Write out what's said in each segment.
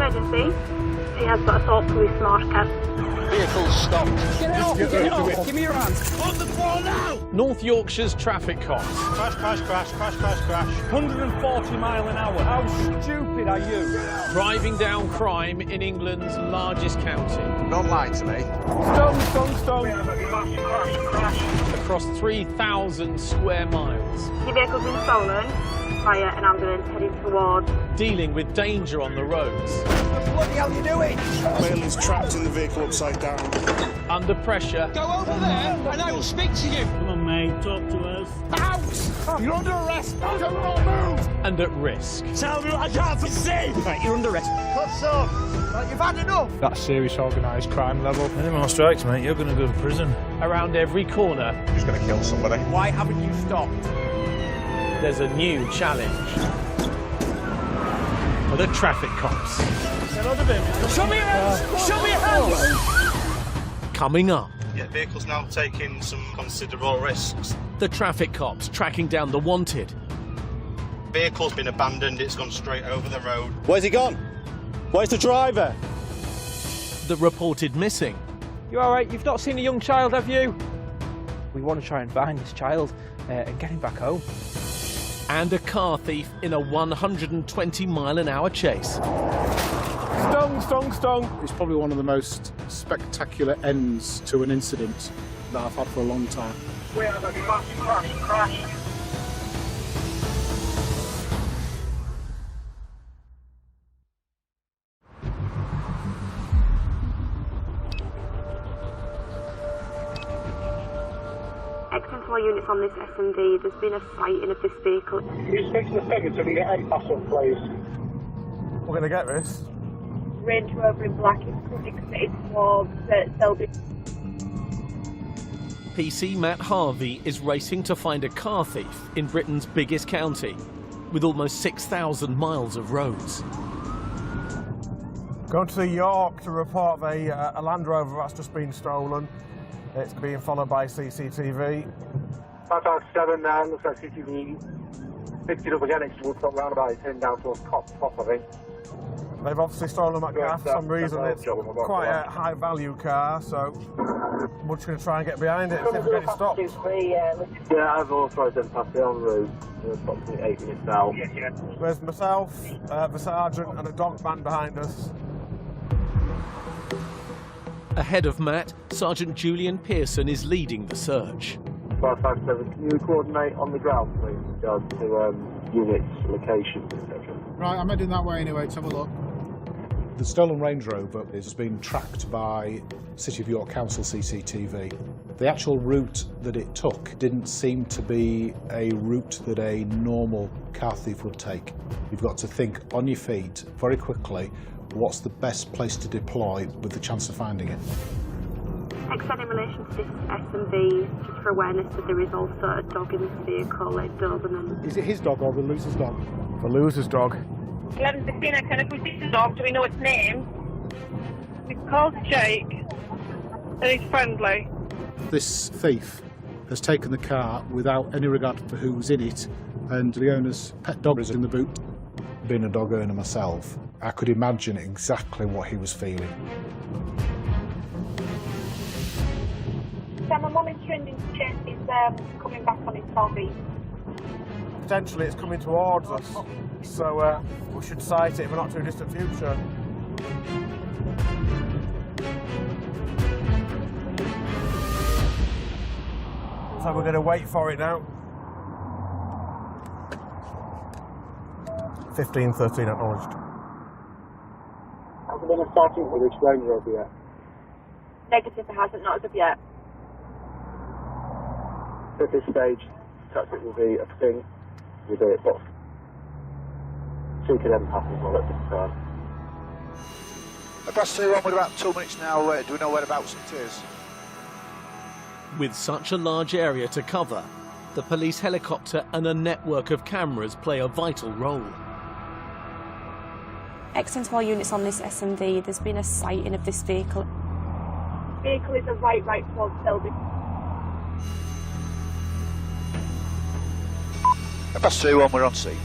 emergency. He has got assault police marker. Vehicle's stopped. Get it off! Get it off! Give me your hands! On the floor now! North Yorkshire's traffic cops. Crash, crash, crash, crash, crash, crash. 140 mile an hour. How stupid are you? Driving down crime in England's largest county. Don't lie to me. Stone. Crash, crash. Across 3,000 square miles. Your vehicle's been stolen via an ambulance heading towards. Dealing with danger on the roads. What the bloody hell are you doing? Male is trapped in the vehicle upside down. Under pressure. Go over there and I will speak to you. Come on, mate, talk to us. Out! You're under arrest. Do not move. And at risk. Tell me what I can't see. Right, you're under arrest. Cut son. Right, you've had enough. That's serious organised crime level. Any more strikes, mate, you're going to go to prison. Around every corner, He's going to kill somebody. Why haven't you stopped? there's a new challenge. For the traffic cops. Show me your hands! Show me your hands! Coming up. Yeah, vehicle's now taking some considerable risks. The traffic cops tracking down the wanted. Vehicle's been abandoned, it's gone straight over the road. Where's he gone? Where's the driver? The reported missing. You all right? You've not seen a young child, have you? We want to try and find this child and get him back home. And a car thief in a 120-mile-an-hour chase. Stung. It's probably one of the most spectacular ends to an incident that I've had for a long time. We have a crash. X-Control units on this S&D, there's been a sighting of this vehicle. Can you speak to the figure so we get any pass on, please? We're going to get this. Range Rover in black is currently committed towards Selby. PC Matt Harvey is racing to find a car thief in Britain's biggest county, with almost 6,000 miles of roads. Going to York to report a Land Rover that's just been stolen. It's being followed by CCTV. 557 now, looks like CCTV. Picked it up again, it's Woodstock roundabout, it's heading down towards top, I think. They've obviously stolen that car for some reason. It's quite a high value car, so we're just going to try and get behind it and see if we get it stopped. Yeah, I've authorised them to pass the on route. We're approximately 8 minutes now. There's myself, the sergeant and a dog man behind us. Ahead of Matt, Sergeant Julian Pearson is leading the search. 557, can you coordinate on the ground, please, in regards to units, locations, etc.? Right, I'm heading that way anyway, let's have a look. The stolen Range Rover has been tracked by City of York Council CCTV. The actual route that it took didn't seem to be a route that a normal car thief would take. You've got to think on your feet very quickly what's the best place to deploy with the chance of finding it. Except in relation to this S&B, just for awareness that there is also a dog in this vehicle, a Doberman. Is it his dog or the loser's dog? The loser's dog. 11:15, I can see the dog. Do we know its name? It's called Jake, and he's friendly. This thief has taken the car without any regard for who's in it, and the owner's pet dog is in the boot. Being a dog owner myself, I could imagine exactly what he was feeling. I'm monitoring his chest. He's coming back on his body. Potentially it's coming towards us, so we should sight it in the not too distant future. So we're going to wait for it now. 1513 acknowledged. Hasn't been a starting for this Range Rover yet? Negative, it hasn't, not as of yet. At this stage, tactic will be a ping with a box. Seeking end passes all at this time. Across to on with about 2 minutes now. Do we know whereabouts it is? With such a large area to cover, the police helicopter and a network of cameras play a vital role. X-Control units on this S&D, there's been a sighting of this vehicle. Vehicle is a right towards Selby. Across to on, we're on scene.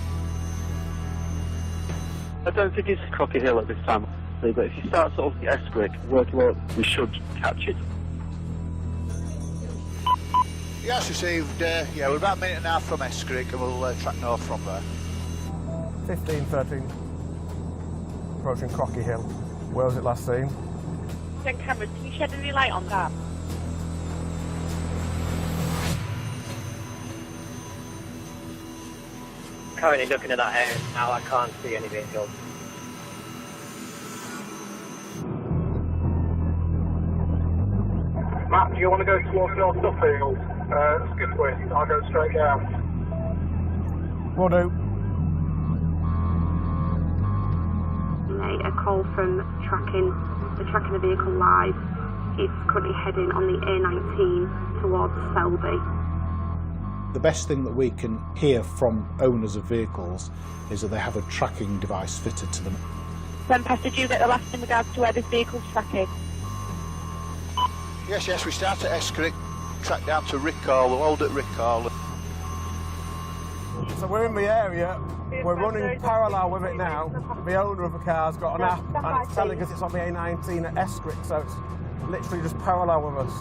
I don't think it's Crocky Hill at this time, but if you start sort of the Escrick, working out, we should catch it. Yes, received. Yeah, we're about a minute and a half from Escrick, and we'll track north from there. 15-13. Approaching Crocky Hill. Where was it last seen? Then cameras, can you shed any light on that? Currently looking at that area now, I can't see any vehicles. Matt, do you want to go towards North Suffield? Skipwith, I'll go straight down. Will do. A call from tracking a vehicle live. It's currently heading on the A19 towards Selby. The best thing that we can hear from owners of vehicles is that they have a tracking device fitted to them. Then, Pastor, did you get the last in regards to where this vehicle's tracking? Yes, we start at Escrick, track down to Rickhall, we'll hold at Rickhall. So we're in the area, we're running parallel with it now. The owner of the car's got an app and it's telling us it's on the A19 at Escrick, so it's literally just parallel with us.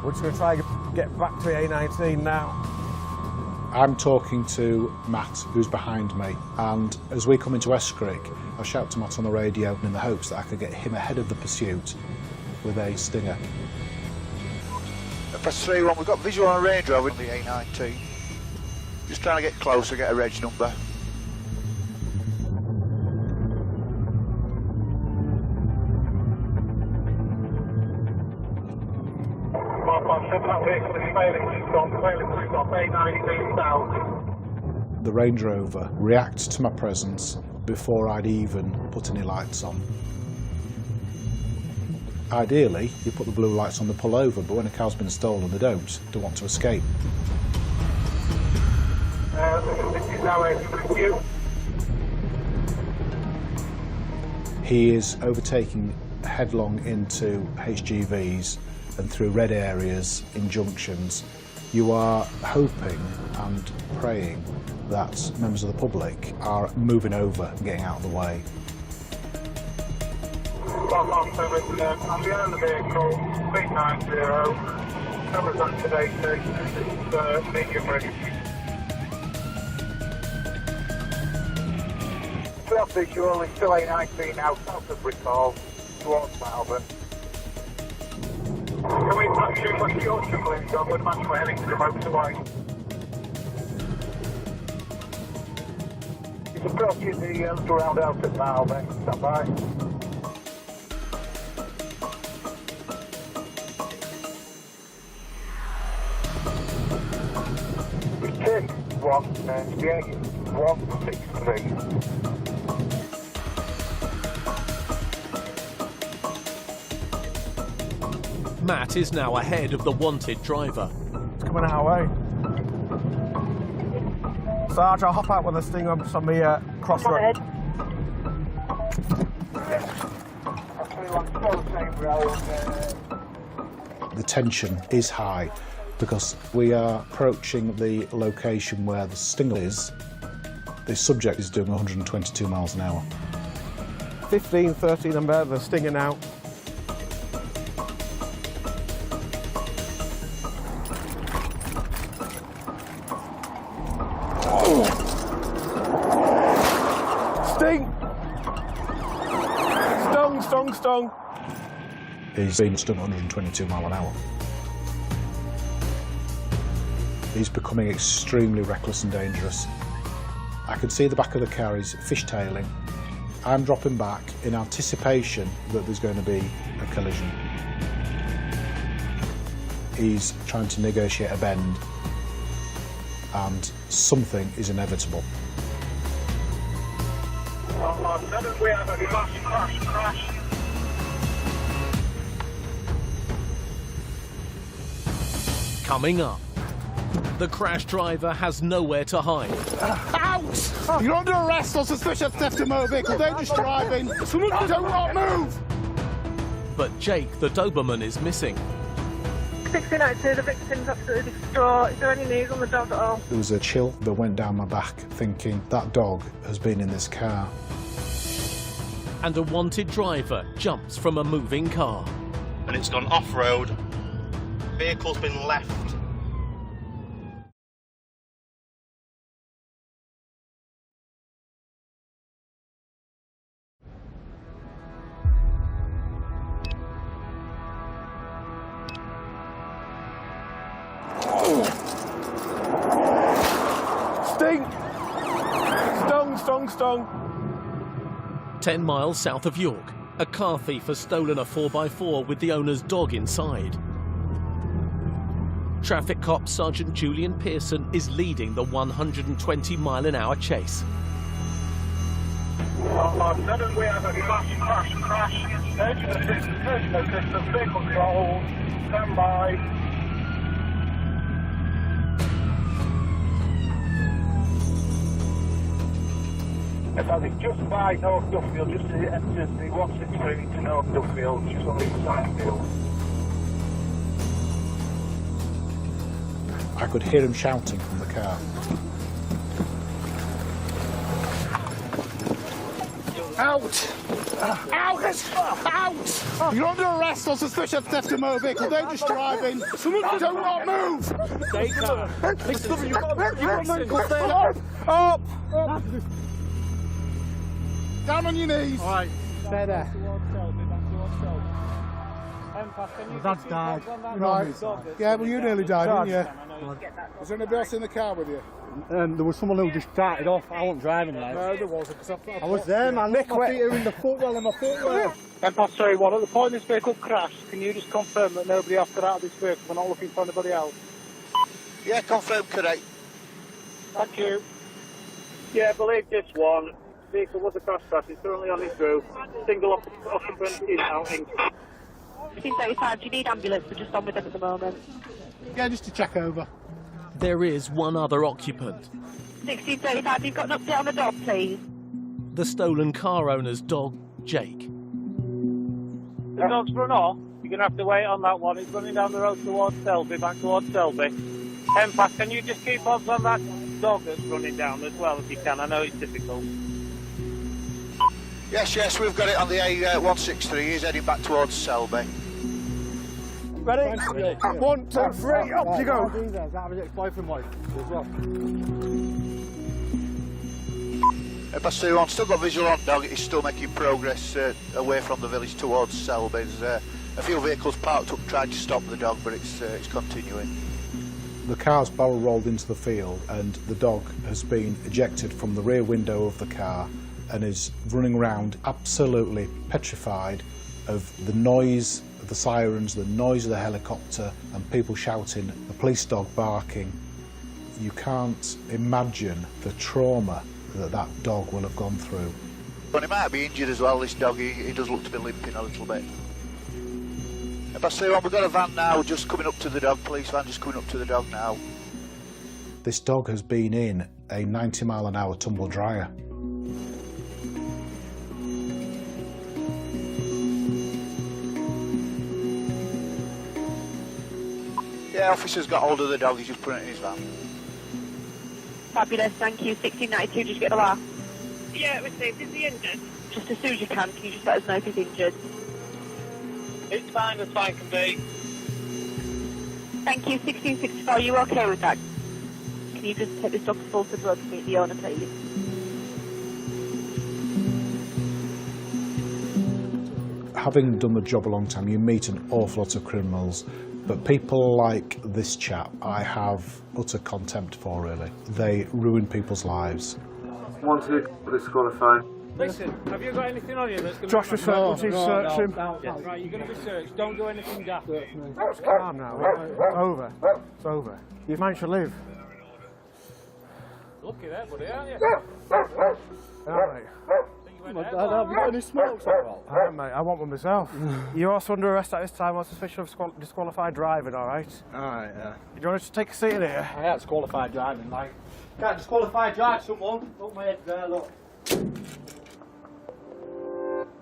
We're just going to try and get back to the A19 now. I'm talking to Matt, who's behind me, and as we come into Escrick, I shout to Matt on the radio in the hopes that I could get him ahead of the pursuit with a Stinger. Press 3-1, we've got visual on a Range Rover in the A19. Just trying to get closer, get a reg number. The Range Rover reacts to my presence before I'd even put any lights on. Ideally, you put the blue lights on the pull over, but when a car's been stolen, they don't want to escape. He is overtaking headlong into HGVs and through red areas in junctions. You are hoping and praying that members of the public are moving over and getting out of the way. I'm behind the vehicle, 390, cameras activated, it's medium ready. Self visual is still A19 now, south of Rickhall, towards Melbourne. Can we patch you West Yorkshire, please? I would match my heading to the motorway. He's approaching the little roundabout at Melbourne, stand by. It's 163. Matt is now ahead of the wanted driver. It's coming our way. Sarge, I'll hop out with a Stinger on the crossroad. The tension is high because we are approaching the location where the Stinger is. The subject is doing 122 miles an hour. 15-13, I'm there, the Stinger now. Sting! Stung! He's been done 122 miles an hour. He's becoming extremely reckless and dangerous. I can see the back of the car, he's fishtailing. I'm dropping back in anticipation that there's going to be a collision. He's trying to negotiate a bend and something is inevitable. We have a crash. Coming up, the crash driver has nowhere to hide. Out! You're under arrest on suspicion of theft of motor vehicle, dangerous driving. Do not move! But Jake, the Doberman, is missing. 1602, the victim's absolutely distraught. Is there any news on the dog at all? There was a chill that went down my back thinking that dog has been in this car and a wanted driver jumps from a moving car. And it's gone off-road. Vehicle's been left. Sting! Stung. 10 miles south of York, a car thief has stolen a 4x4 with the owner's dog inside. Traffic cop Sergeant Julian Pearson is leading the 120-mile-an-hour chase. On 7, we have a crash. Engine assistance, vehicle control, stand by. I think just by North Duffield, just to enter the 163 to North Duffield, just on the side field. I could hear him shouting from the car. Out! Out! You're under arrest on suspicion of theft of motor vehicle, dangerous driving. Do not move! Up! Down on your knees. All right. Stay there. My dad's died. Right. Yeah, well, you nearly died, didn't you? Was there anybody else in the car with you? There was someone who just started off. I wasn't driving like. No, there wasn't. I was there, man. Look, my feet are in the footwell and my footwell. M-Pass-3-1, at the point this vehicle crashed, can you just confirm that nobody else got out of this vehicle? We're not looking for anybody else. Yeah, confirmed, correct. Thank you. Yeah, I believe this one. Vehicle was a crash. It's currently on its roof. Single occupant is outing. 1635, do you need ambulance? We're just on with them at the moment. Yeah, just to check over. There is one other occupant. 1635, you've got an update on the dog, please. The stolen car owner's dog, Jake. The dog's run off. You're going to have to wait on that one. It's running down the road towards Selby, back towards Selby. M-Pass, can you just keep odds on that dog that's running down as well if you can? I know it's difficult. Yes, we've got it on the A163. He's heading back towards Selby. Ready? 1, 2, 3, up you go. That was ex-boyfriend wife as well. S12-E03, still got visual on dog. He's still making progress away from the village towards Selby. There's a few vehicles parked up trying to stop the dog, but it's continuing. The car's barrel rolled into the field and the dog has been ejected from the rear window of the car and is running around absolutely petrified of the noise of the sirens, the noise of the helicopter and people shouting, the police dog barking. You can't imagine the trauma that that dog will have gone through. But he might be injured as well, this dog. He does look to be limping a little bit. S12-E03, we've got a van now just coming up to the dog, police van just coming up to the dog now. This dog has been in a 90-mile-an-hour tumble dryer. Yeah, officer's got hold of the dog, he's just putting it in his van. Fabulous, thank you. 1692, did you get the laugh? Yeah, received. Is he injured? Just as soon as you can you just let us know if he's injured? It's fine, as fine can be. Thank you. 1664, are you okay with that? Can you just take this dog to Fulford Road to meet the owner, please? Having done the job a long time, you meet an awful lot of criminals, but people like this chap, I have utter contempt for, really. They ruin people's lives. Wanted, disqualified. Listen, have you got anything on you that's going to... Josh was search him. Right, you're going to be searched. Don't do anything daft. It's calm now. It's over. It's over. You managed to live. Lucky there, buddy, aren't you? Yeah, mate. Have you got any smokes at all? Mate, I want one myself. You're also under arrest at this time on suspicion of disqualified driving, alright? Alright, yeah. Do you want to just take a seat in here? I had disqualified driving, like. Can't disqualify drive someone. Look, my head there, look.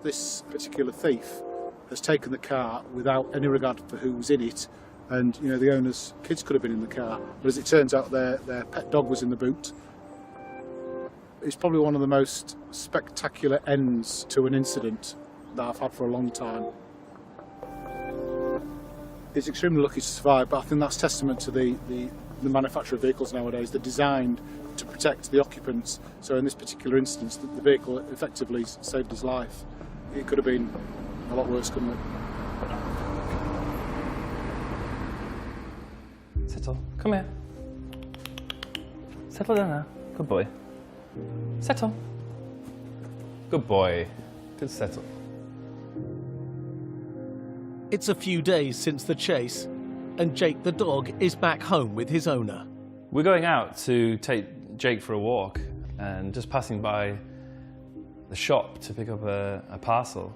This particular thief has taken the car without any regard for who was in it, and you know the owner's kids could have been in the car, but as it turns out their pet dog was in the boot. It's probably one of the most spectacular ends to an incident that I've had for a long time. It's extremely lucky to survive, but I think that's testament to the manufacture of vehicles nowadays. They're designed to protect the occupants. So in this particular instance, the vehicle effectively saved his life. It could have been a lot worse, couldn't it? Settle. Come here. Settle down now. Good boy. Settle. Good boy. Good settle. It's a few days since the chase, and Jake the dog is back home with his owner. We're going out to take Jake for a walk, and just passing by the shop to pick up a parcel,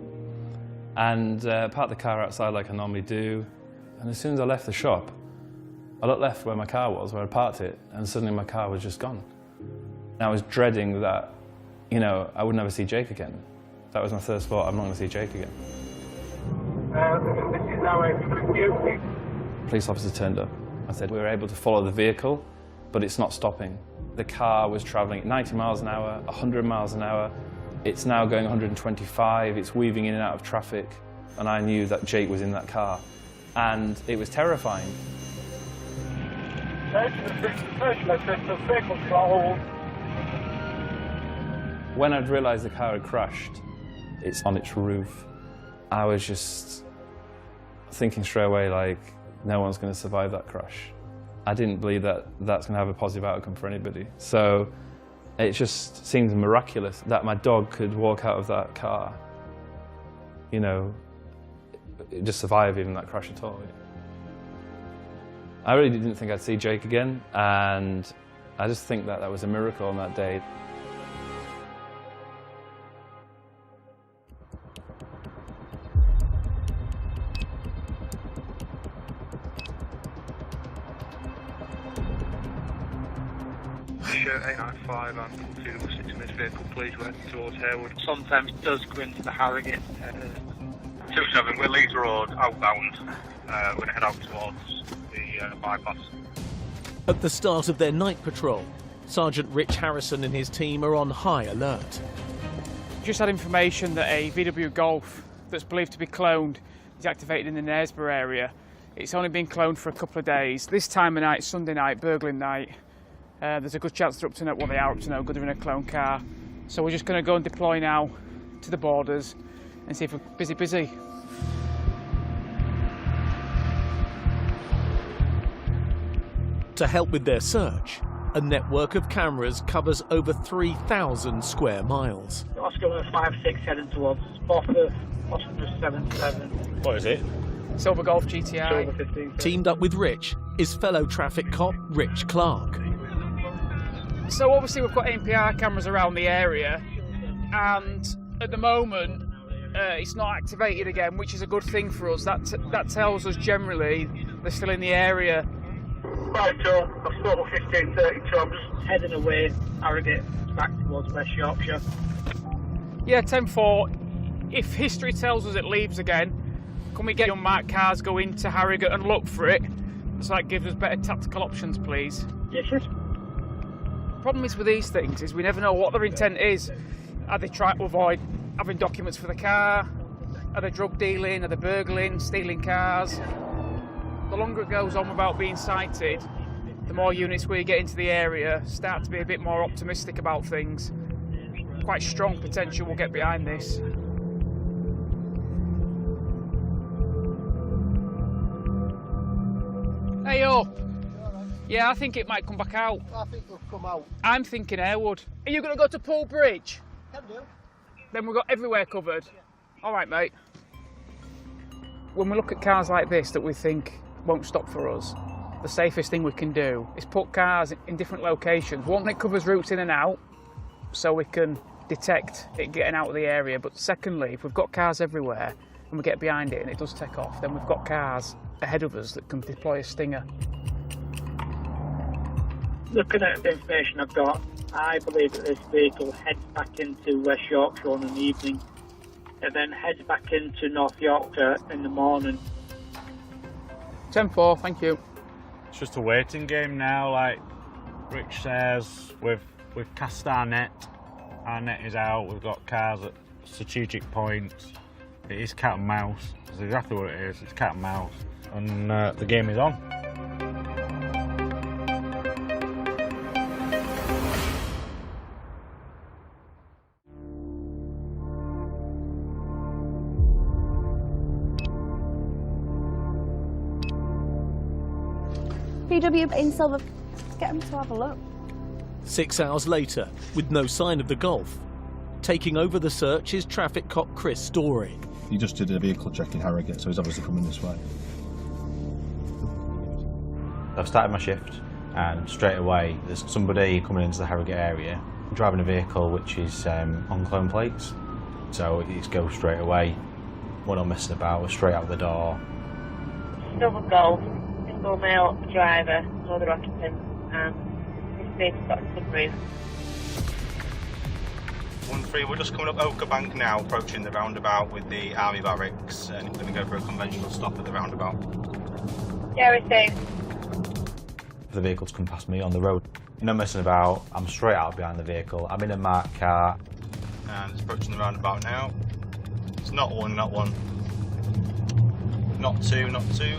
and parked the car outside like I normally do. And as soon as I left the shop, I looked left where my car was, where I parked it, and suddenly my car was just gone. And I was dreading that, you know, I would never see Jake again. That was my first thought, I'm not going to see Jake again. This is now a Police officer turned up. I said we were able to follow the vehicle, but it's not stopping. The car was travelling at 90 miles an hour, 100 miles an hour. It's now going 125, it's weaving in and out of traffic, and I knew that Jake was in that car. And it was terrifying. When I'd realised the car had crashed, it's on its roof, I was just thinking straight away, like, no one's going to survive that crash. I didn't believe that that's going to have a positive outcome for anybody. So it just seemed miraculous that my dog could walk out of that car, you know, just survive even that crash at all. I really didn't think I'd see Jake again, and I just think that that was a miracle on that day. Shirt 895 and 266 in this vehicle, please, went towards Harewood. Sometimes it does go into the Harrogate. 27, we're Leeds Road, outbound. We're going to head out towards the bypass. At the start of their night patrol, Sergeant Rich Harrison and his team are on high alert. Just had information that a VW Golf that's believed to be cloned is activated in the Knaresborough area. It's only been cloned for a couple of days. This time of night, Sunday night, burgling night, there's a good chance they're up to no, well, they are up to no good, they're in a clone car. So we're just going to go and deploy now to the borders and see if we're busy. To help with their search, a network of cameras covers over 3,000 square miles. Oscar 156 heading towards Spofford, Oscar 77. What is it? Silver Golf GTI. Silver 15. Teamed up with Rich is fellow traffic cop Rich Clark. So obviously we've got NPR cameras around the area, and at the moment it's not activated again, which is a good thing for us. That tells us generally they're still in the area. Right, Joe, I've spoken 1532, I'm just heading away, Harrogate, back towards West Yorkshire. Yeah, 10-4, if history tells us it leaves again, can we get unmarked cars go into Harrogate and look for it? So that gives us better tactical options, please. Yes, yes. The problem is with these things is we never know what their intent is. Are they trying to avoid having documents for the car? Are they drug dealing? Are they burgling, stealing cars? The longer it goes on without being sighted, the more units we get into the area start to be a bit more optimistic about things. Quite strong potential we'll get behind this. Hey up! Yeah, I think it might come back out. I think they'll come out. I'm thinking Harewood. Are you going to go to Poole Bridge? Can do. Then we've got everywhere covered. All right, mate. When we look at cars like this that we think won't stop for us, the safest thing we can do is put cars in different locations. One, it covers routes in and out, so we can detect it getting out of the area. But secondly, if we've got cars everywhere and we get behind it and it does take off, then we've got cars ahead of us that can deploy a stinger. Looking at the information I've got, I believe that this vehicle heads back into West Yorkshire in the evening and then heads back into North Yorkshire in the morning. 10-4, thank you. It's just a waiting game now, like Rich says, we've cast our net, Our net is out, we've got cars at strategic points. It is cat and mouse. That's exactly what it is, it's cat and mouse. And the game is on. VW in Silver, get them to have a look. 6 hours later, with no sign of the Golf, taking over the search is traffic cop Chris Story. He just did a vehicle check in Harrogate, so he's obviously coming this way. I've started my shift and straight away there's somebody coming into the Harrogate area driving a vehicle which is on clone plates. So it's go straight away. We're not messing about, we're straight out the door. Silver Golf, single male driver, no other occupants, and this vehicle's got a sunroof. 1-3, we're just coming up Ochre Bank now, approaching the roundabout with the army barracks, and we're going to go for a conventional stop at the roundabout. Yeah, received. The vehicle's come past me on the road. No messing about, I'm straight out behind the vehicle, I'm in a marked car. And it's approaching the roundabout now. It's not one, not one. Not two, not two.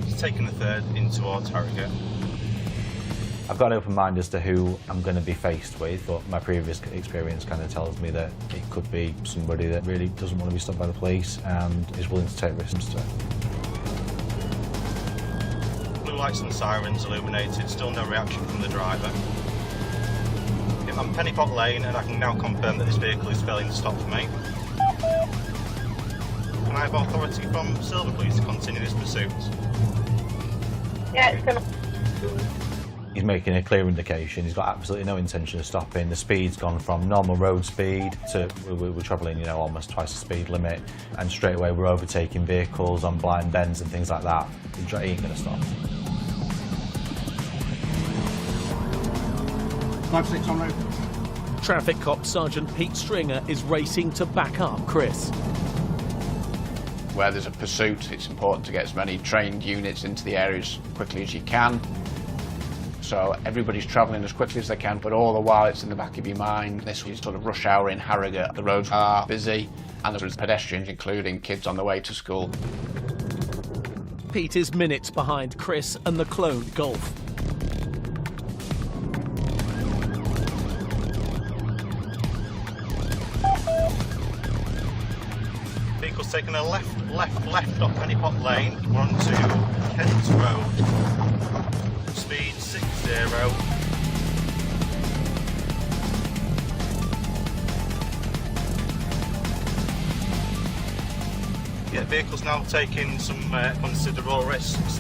It's taking the third in towards Harrogate. I've got an open mind as to who I'm going to be faced with, but my previous experience kind of tells me that it could be somebody that really doesn't want to be stopped by the police and is willing to take risks. Blue lights and sirens illuminated, still no reaction from the driver. I'm Pennypot Lane and I can now confirm that this vehicle is failing to stop for me. Can I have authority from Silver please to continue this pursuit? Yeah, it's gonna... He's making a clear indication, he's got absolutely no intention of stopping. The speed's gone from normal road speed to, we're travelling, you know, almost twice the speed limit, and straight away we're overtaking vehicles on blind bends and things like that. He ain't going to stop. 5-6 en route. Traffic cop Sergeant Pete Stringer is racing to back up Chris. Where there's a pursuit, it's important to get as many trained units into the area as quickly as you can. So everybody's travelling as quickly as they can, but all the while it's in the back of your mind. This is sort of rush hour in Harrogate. The roads are busy and there's pedestrians, including kids on the way to school. Pete is minutes behind Chris and the cloned Golf. Vehicle's taking a left off Pennypot Lane. We're on to Kent Road. Speed 60. Yeah, vehicle's now taking some considerable risks.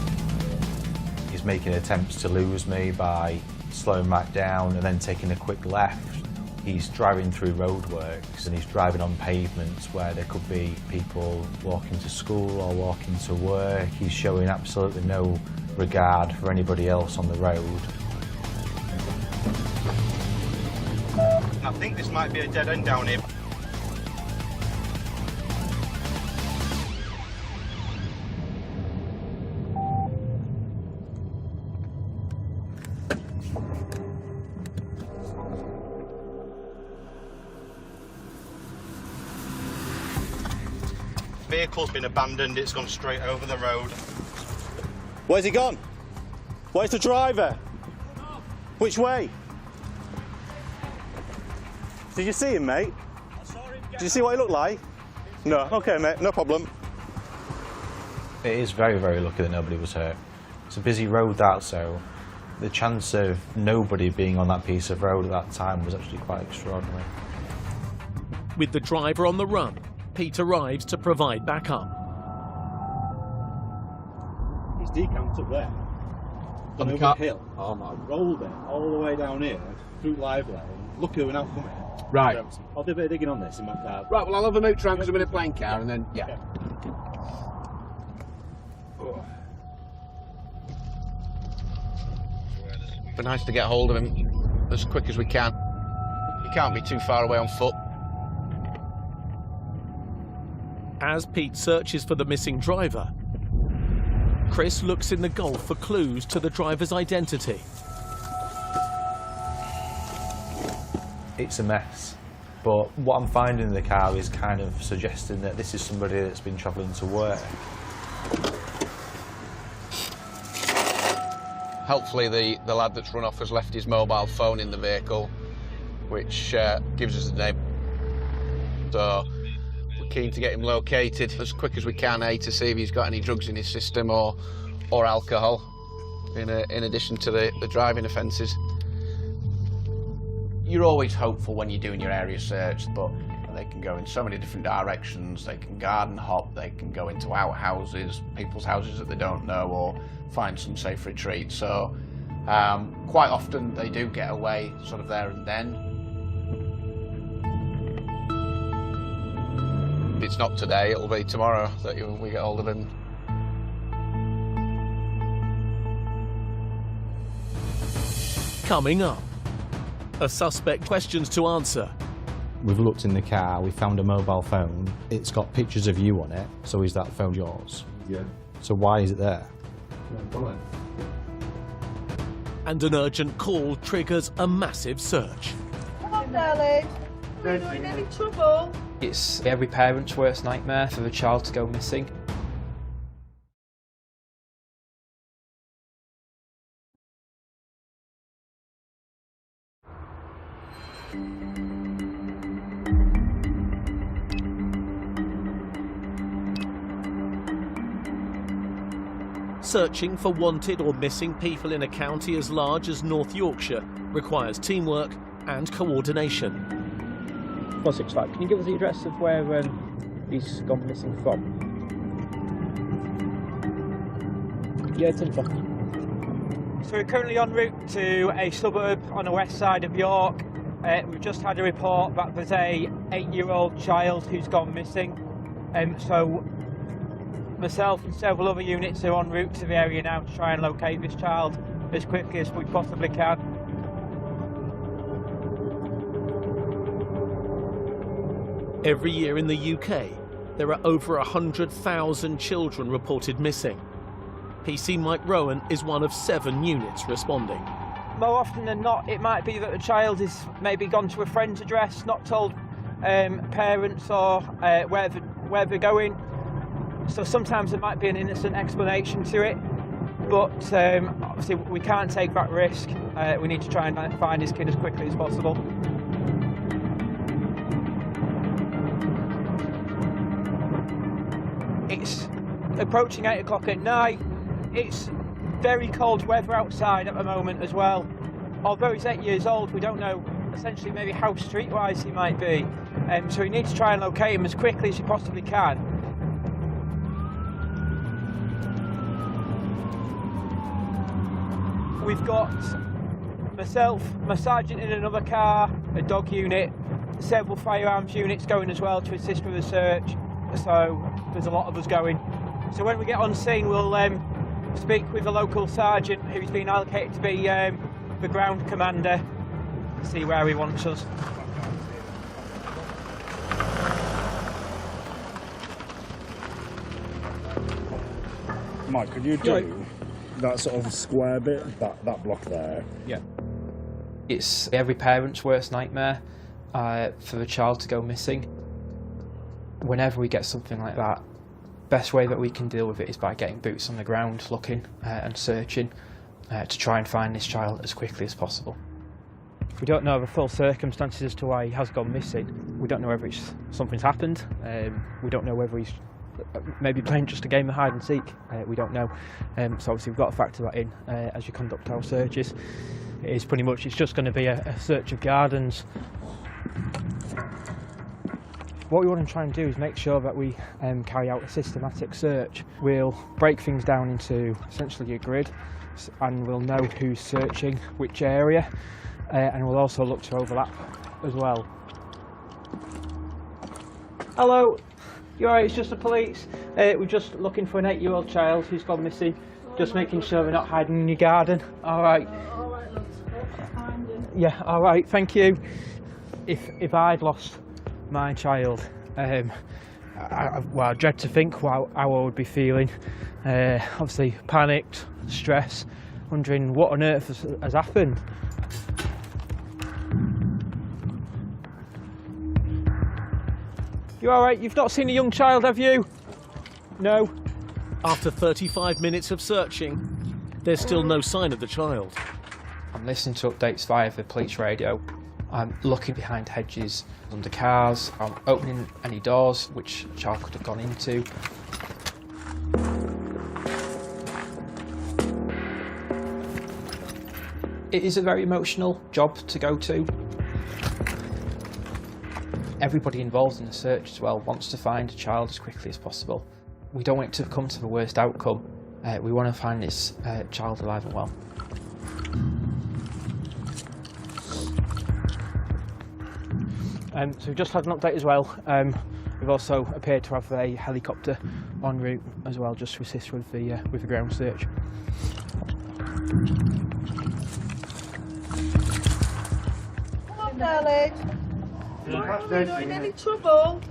He's making attempts to lose me by slowing back down and then taking a quick left. He's driving through roadworks and he's driving on pavements where there could be people walking to school or walking to work. He's showing absolutely no regard for anybody else on the road. I think this might be a dead end down here. Vehicle's been abandoned, it's gone straight over the road. Where's he gone? Where's the driver? Which way? Did you see him, mate? Did you see what he looked like? No. Okay, mate, no problem. It is very, very lucky that nobody was hurt. It's a busy road, that, so the chance of nobody being on that piece of road at that time was actually quite extraordinary. With the driver on the run, Pete arrives to provide backup. He's decamped up there. On the hill. Oh my, rolled it all the way down here through live lane. Lucky we're not coming. Right. I'll do a bit of digging on this in my car. Right, well, I'll have a moot round because I'm in a plane car and then, yeah. Be nice to get hold of him as quick as we can. He can't be too far away on foot. As Pete searches for the missing driver, Chris looks in the Golf for clues to the driver's identity. It's a mess. But what I'm finding in the car is kind of suggesting that this is somebody that's been travelling to work. Hopefully the lad that's run off has left his mobile phone in the vehicle, which gives us the name. So we're keen to get him located as quick as we can, to see if he's got any drugs in his system or alcohol, in addition to the driving offences. You're always hopeful when you're doing your area search, but they can go in so many different directions. They can garden hop, they can go into outhouses, people's houses that they don't know, or find some safe retreat. So quite often they do get away sort of there and then. If it's not today, it'll be tomorrow that we get hold of him. Coming up, a suspect questions to answer. We've looked in the car, we found a mobile phone. It's got pictures of you on it, so is that phone yours? Yeah. So why is it there? And an urgent call triggers a massive search. Come on, darling. Are you in any trouble? It's every parent's worst nightmare for the child to go missing. Searching for wanted or missing people in a county as large as North Yorkshire requires teamwork and coordination. 465, can you give us the address of where he's gone missing from? Yeah, it's in fuck. So we're currently en route to a suburb on the west side of York. We've just had a report that there's a 8-year-old child who's gone missing. So myself and several other units are en route to the area now to try and locate this child as quickly as we possibly can. Every year in the UK, there are over 100,000 children reported missing. PC Mike Rowan is one of 7 units responding. More often than not, it might be that the child is maybe gone to a friend's address, not told parents or where they're going. So sometimes there might be an innocent explanation to it, but obviously we can't take that risk. We need to try and find his kid as quickly as possible. It's approaching 8 o'clock at night. It's very cold weather outside at the moment as well. Although he's 8 years old, we don't know essentially maybe how streetwise he might be. So we need to try and locate him as quickly as you possibly can. We've got myself, my sergeant in another car, a dog unit, several firearms units going as well to assist with the search. So there's a lot of us going. So when we get on scene, we'll speak with the local sergeant who's been allocated to be the ground commander, see where he wants us. Mike, could you do that sort of square bit, that block there? Yeah. It's every parent's worst nightmare for the child to go missing. Whenever we get something like that, best way that we can deal with it is by getting boots on the ground, looking and searching to try and find this child as quickly as possible. We don't know the full circumstances as to why he has gone missing. We don't know whether something's happened. We don't know whether he's maybe playing just a game of hide and seek. We don't know. So obviously we've got to factor that in as you conduct our searches. It's just going to be a search of gardens. What we want to try and do is make sure that we carry out a systematic search. We'll break things down into essentially a grid, and we'll know who's searching which area, and we'll also look to overlap as well. Hello, you alright? It's just the police. We're just looking for an 8-year-old child who's gone missing. Just making sure they're not hiding in your garden. Alright. Yeah, alright, thank you. If I'd lost my child, I dread to think how I would be feeling. Obviously panicked, stress, wondering what on earth has happened. You all right? You've not seen a young child, have you? No. After 35 minutes of searching, there's still no sign of the child. I'm listening to updates via the police radio. I'm looking behind hedges, under cars. I'm opening any doors which a child could have gone into. It is a very emotional job to go to. Everybody involved in the search as well wants to find a child as quickly as possible. We don't want it to come to the worst outcome. We want to find this child alive and well. So we've just had an update as well. We've also appeared to have a helicopter en route as well, just to assist with the ground search. Come on, darling. Are you in any trouble?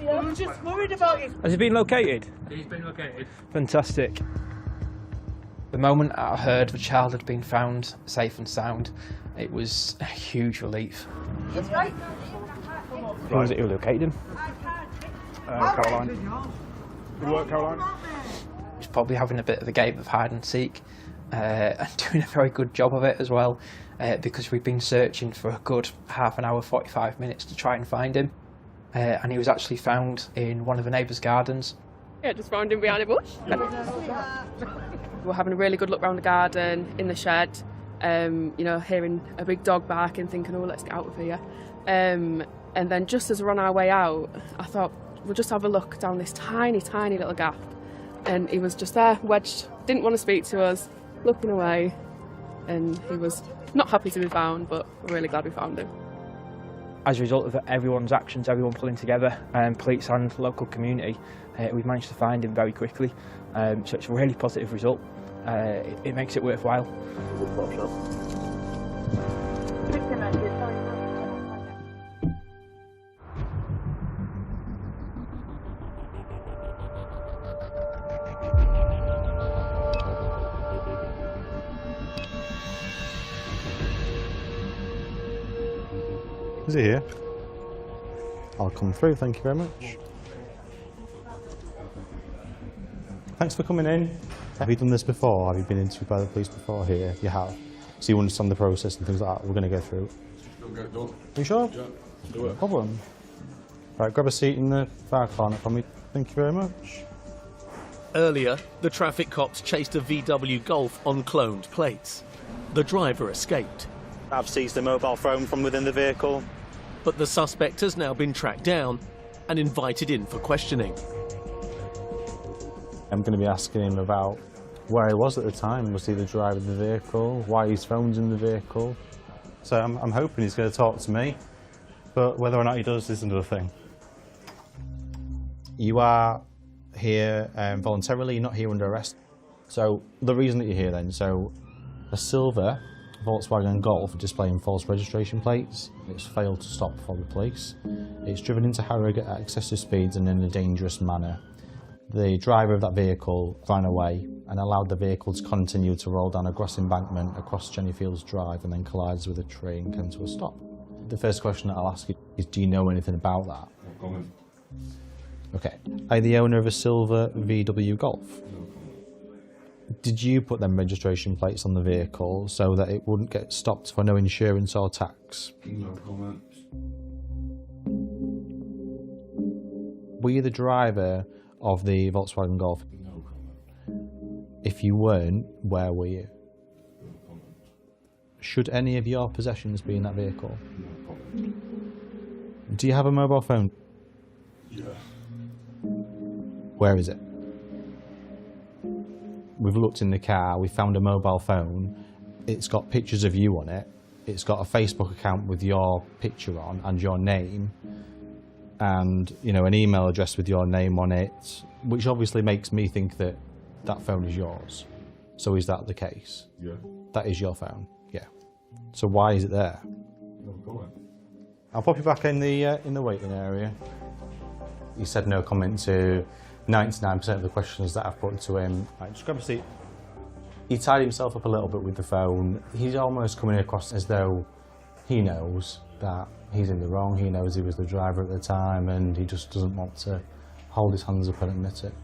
We're just worried about you. Has he been located? He's been located. Fantastic. The moment I heard the child had been found safe and sound, it was a huge relief. It's right. Who was it who located him? Caroline. Good work, Caroline. He's probably having a bit of a game of hide and seek and doing a very good job of it as well, because we've been searching for a good half an hour, 45 minutes to try and find him. And he was actually found in one of the neighbours' gardens. Yeah, just found him behind a bush. We're having a really good look around the garden, in the shed, you know, hearing a big dog barking, thinking, oh, let's get out of here. And then just as we're on our way out, I thought, we'll just have a look down this tiny, tiny little gap. And he was just there, wedged, didn't want to speak to us, looking away. And he was not happy to be found, but we're really glad we found him. As a result of everyone's actions, everyone pulling together, police and local community, we've managed to find him very quickly. So it's a really positive result. It makes it worthwhile. Is he here? I'll come through, thank you very much. Thanks for coming in. Have you done this before? Have you been interviewed by the police before here? You have. So you understand the process and things like that. We're going to go through. Don't get it done. Are you sure? Yeah, do it. No problem. Right, grab a seat in the far corner for me. Thank you very much. Earlier, the traffic cops chased a VW Golf on cloned plates. The driver escaped. I've seized a mobile phone from within the vehicle. But the suspect has now been tracked down and invited in for questioning. I'm going to be asking him about where he was at the time. Was he the driver of the vehicle? Why his phone's in the vehicle? So I'm hoping he's going to talk to me, but whether or not he does is another thing. You are here voluntarily, you're not here under arrest. So the reason that you're here then, so a silver Volkswagen Golf displaying false registration plates. It's failed to stop for the police. It's driven into Harrogate at excessive speeds and in a dangerous manner. The driver of that vehicle ran away and allowed the vehicle to continue to roll down a grass embankment across Jenny Fields Drive and then collides with a tree and came to a stop. The first question that I'll ask you is, do you know anything about that? No comment. Okay. Are you the owner of a silver VW Golf? No. Did you put them registration plates on the vehicle so that it wouldn't get stopped for no insurance or tax? No comments. Were you the driver of the Volkswagen Golf? No comment. If you weren't, where were you? No comment. Should any of your possessions be in that vehicle? No comment. Do you have a mobile phone? Yeah. Where is it? We've looked in the car, we found a mobile phone. It's got pictures of you on it. It's got a Facebook account with your picture on and your name. And, you know, an email address with your name on it, which obviously makes me think that that phone is yours. So is that the case? Yeah. That is your phone? Yeah. So why is it there? No comment. I'll pop you back in the waiting area. He said no comment to 99% of the questions that I've put to him. Right, just grab a seat. He tied himself up a little bit with the phone. He's almost coming across as though he knows, that he's in the wrong, he knows he was the driver at the time, and he just doesn't want to hold his hands up and admit it.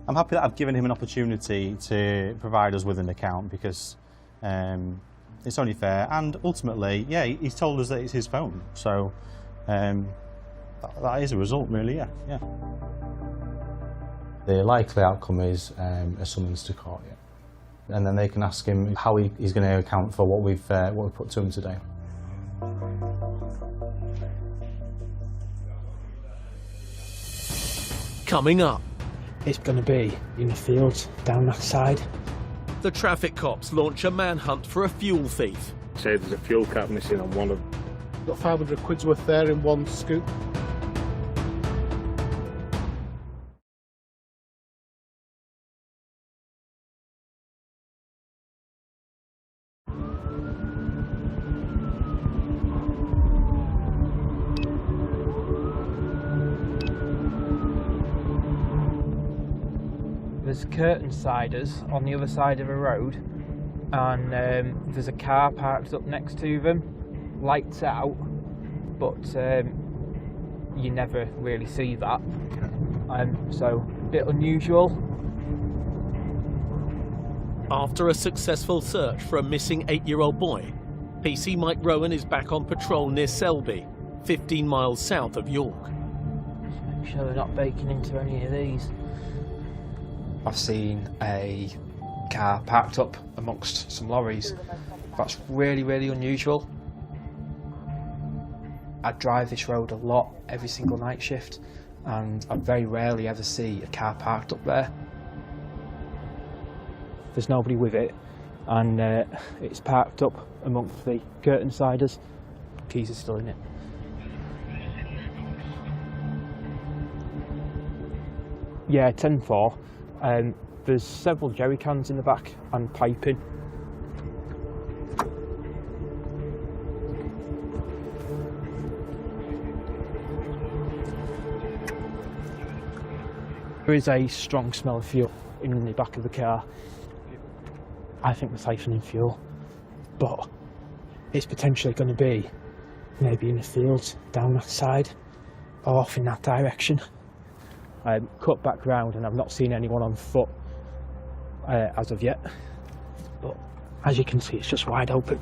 I'm happy that I've given him an opportunity to provide us with an account, because it's only fair, and ultimately, yeah, he's told us that it's his phone, so that is a result, really, yeah. The likely outcome is a summons to court, yeah. And then they can ask him how he's going to account for what we've put to him today. Coming up, it's going to be in the fields down that side. The traffic cops launch a manhunt for a fuel thief. Say there's a fuel cap missing on one of them. Got 500 quid's worth there in one scoop. There's curtain siders on the other side of the road, and there's a car parked up next to them, lights out, but you never really see that, so a bit unusual. After a successful search for a missing 8-year-old boy, PC Mike Rowan is back on patrol near Selby, 15 miles south of York. Make sure they're not baking into any of these. I've seen a car parked up amongst some lorries. That's really, really unusual. I drive this road a lot, every single night shift, and I very rarely ever see a car parked up there. There's nobody with it, and it's parked up amongst the curtain siders. Keys are still in it. Yeah, 10-4. There's several jerry cans in the back and piping. There is a strong smell of fuel in the back of the car. I think we're siphoning fuel, but it's potentially going to be maybe in the fields down that side or off in that direction. Cut back round, and I've not seen anyone on foot as of yet, but as you can see, it's just wide open.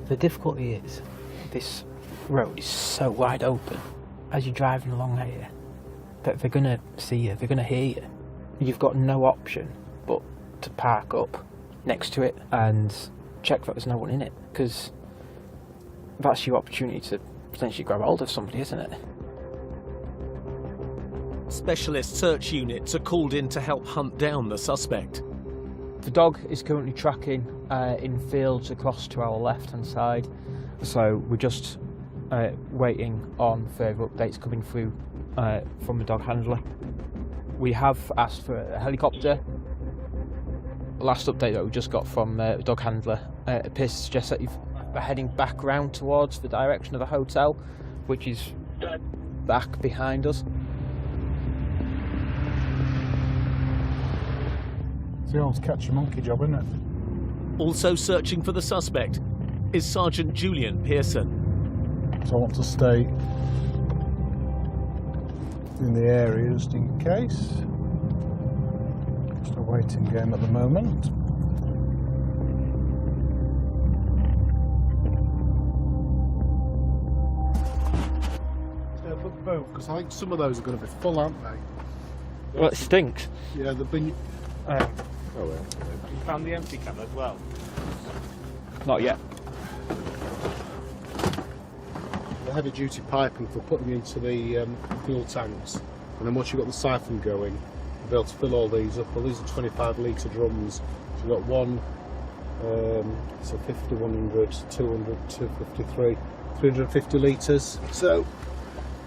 The difficulty is this road is so wide open as you're driving along here that they're going to see you, they're going to hear you. You've got no option but to park up next to it and check that there's no one in it, because that's your opportunity to potentially grab hold of somebody, isn't it? Specialist search units are called in to help hunt down the suspect. The dog is currently tracking in fields across to our left-hand side, so we're just waiting on further updates coming through from the dog handler. We have asked for a helicopter. Last update that we just got from the dog handler appears to suggest that they're heading back round towards the direction of the hotel, which is back behind us. It's the old catch a monkey job, isn't it? Also searching for the suspect is Sergeant Julian Pearson. So I want to stay in the area just in case. Just a waiting game at the moment. Yeah, but both, because I think some of those are going to be full, aren't they? Well, it stinks. Yeah, they've been. Oh, well. You found the empty can as well? Not yet. The heavy duty piping for putting into the fuel tanks, and then once you've got the siphon going, you'll be able to fill all these up. Well, these are 25 litre drums. So you've got one, so 50, 100, 200, 253, 350 litres. So,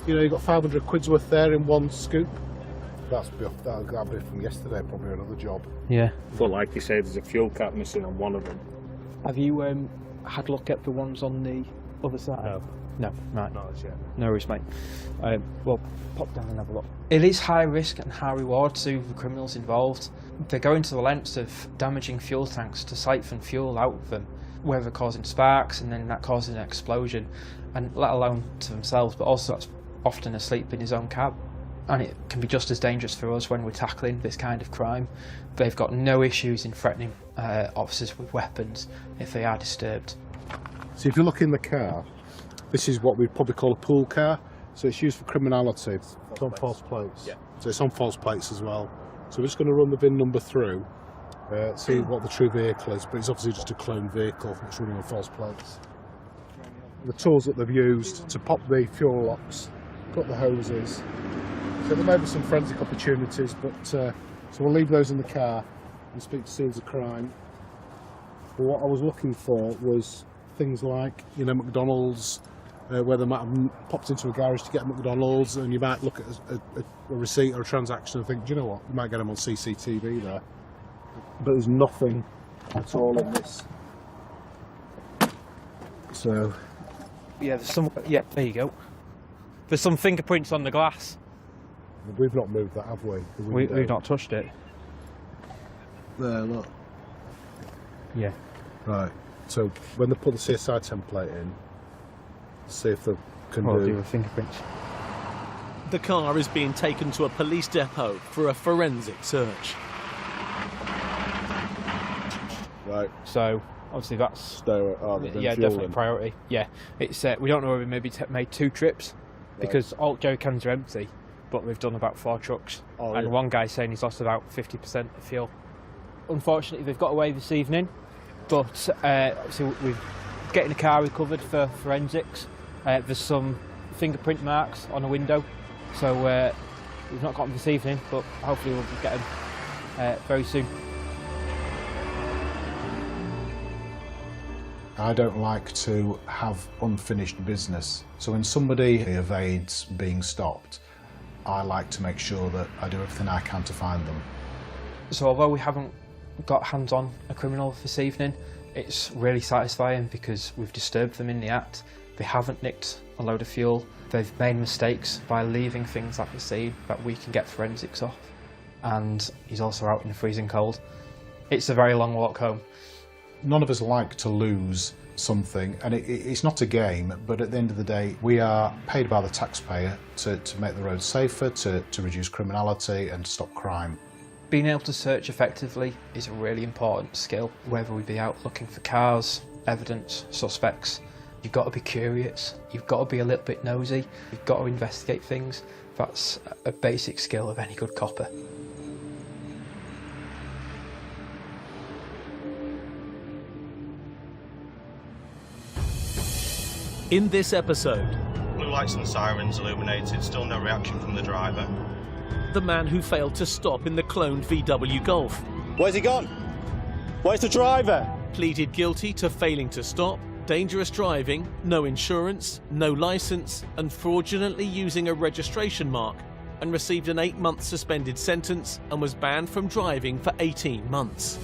you know, you've got 500 quid's worth there in one scoop. That'll be from yesterday, probably another job. Yeah. But like you said, there's a fuel cap missing on one of them. Have you had a look at the ones on the other side? No, right. Not as yet. No worries, mate. Well, pop down and have a look. It is high risk and high reward to the criminals involved. They're going to the lengths of damaging fuel tanks to siphon fuel out of them, whether causing sparks and then that causing an explosion, and let alone to themselves, but also that's often asleep in his own cab. And it can be just as dangerous for us when we're tackling this kind of crime. They've got no issues in threatening officers with weapons if they are disturbed. So if you look in the car, this is what we'd probably call a pool car. So it's used for criminality. It's on false plates. Yeah. So it's on false plates as well. So we're just going to run the VIN number through, see what the true vehicle is, but it's obviously just a cloned vehicle that's running on false plates. The tools that they've used to pop the fuel locks, cut the hoses. So there may be some forensic opportunities, but so we'll leave those in the car and speak to scenes of crime. But what I was looking for was things like, you know, McDonald's, where they might have popped into a garage to get a McDonald's, and you might look at a receipt or a transaction and think, do you know what, you might get them on CCTV there. But there's nothing at all in this. So Yeah, there's some. Yeah, there you go. There's some fingerprints on the glass. We've not moved that, have we? We've not touched it. There, look. Yeah. Right. So when they put the CSI template in, see if they can do a fingerprint. The car is being taken to a police depot for a forensic search. Right. So obviously that's yeah, definitely a priority. Yeah, it's we don't know whether we maybe made 2 trips because all jerry cans are empty, but we've done about 4 trucks, and one guy's saying he's lost about 50% of fuel. Unfortunately, they've got away this evening, but so we're getting the car recovered for forensics. There's some fingerprint marks on a window, so we've not got them this evening, but hopefully we'll get them very soon. I don't like to have unfinished business. So when somebody evades being stopped, I like to make sure that I do everything I can to find them. So although we haven't got hands on a criminal this evening, it's really satisfying because we've disturbed them in the act. They haven't nicked a load of fuel. They've made mistakes by leaving things at the scene that we can get forensics off. And he's also out in the freezing cold. It's a very long walk home. None of us like to lose something, and it's not a game, but at the end of the day, we are paid by the taxpayer to make the roads safer, to reduce criminality and to stop crime. Being able to search effectively is a really important skill, whether we be out looking for cars, evidence, suspects. You've got to be curious, you've got to be a little bit nosy, you've got to investigate things. That's a basic skill of any good copper. In this episode, blue lights and sirens illuminated, still no reaction from the driver. The man who failed to stop in the cloned VW Golf. Where's he gone? Where's the driver? Pleaded guilty to failing to stop, dangerous driving, no insurance, no licence, and fraudulently using a registration mark, and received an 8-month suspended sentence and was banned from driving for 18 months.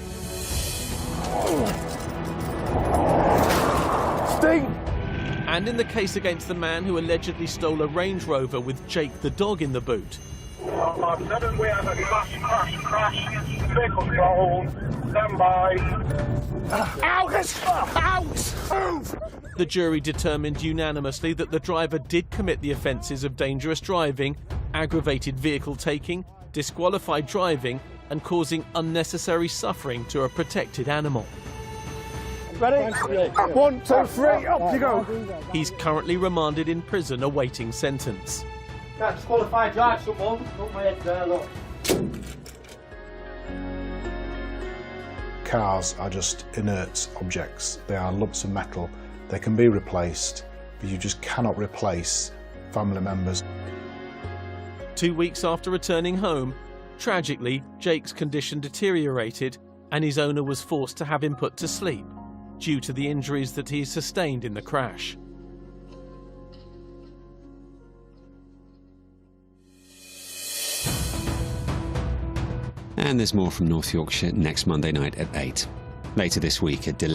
Sting! And in the case against the man who allegedly stole a Range Rover with Jake the dog in the boot. On 7, we have a crash, vehicle control, stand by. Out! The jury determined unanimously that the driver did commit the offences of dangerous driving, aggravated vehicle taking, disqualified driving, and causing unnecessary suffering to a protected animal. Ready? 1, 2, 3, up you go. He's currently remanded in prison awaiting sentence. Can't disqualify drive someone. Look my head there, look. Cars are just inert objects. They are lumps of metal. They can be replaced, but you just cannot replace family members. 2 weeks after returning home, tragically, Jake's condition deteriorated and his owner was forced to have him put to sleep due to the injuries that he sustained in the crash. And there's more from North Yorkshire next Monday night at 8. Later this week, a delay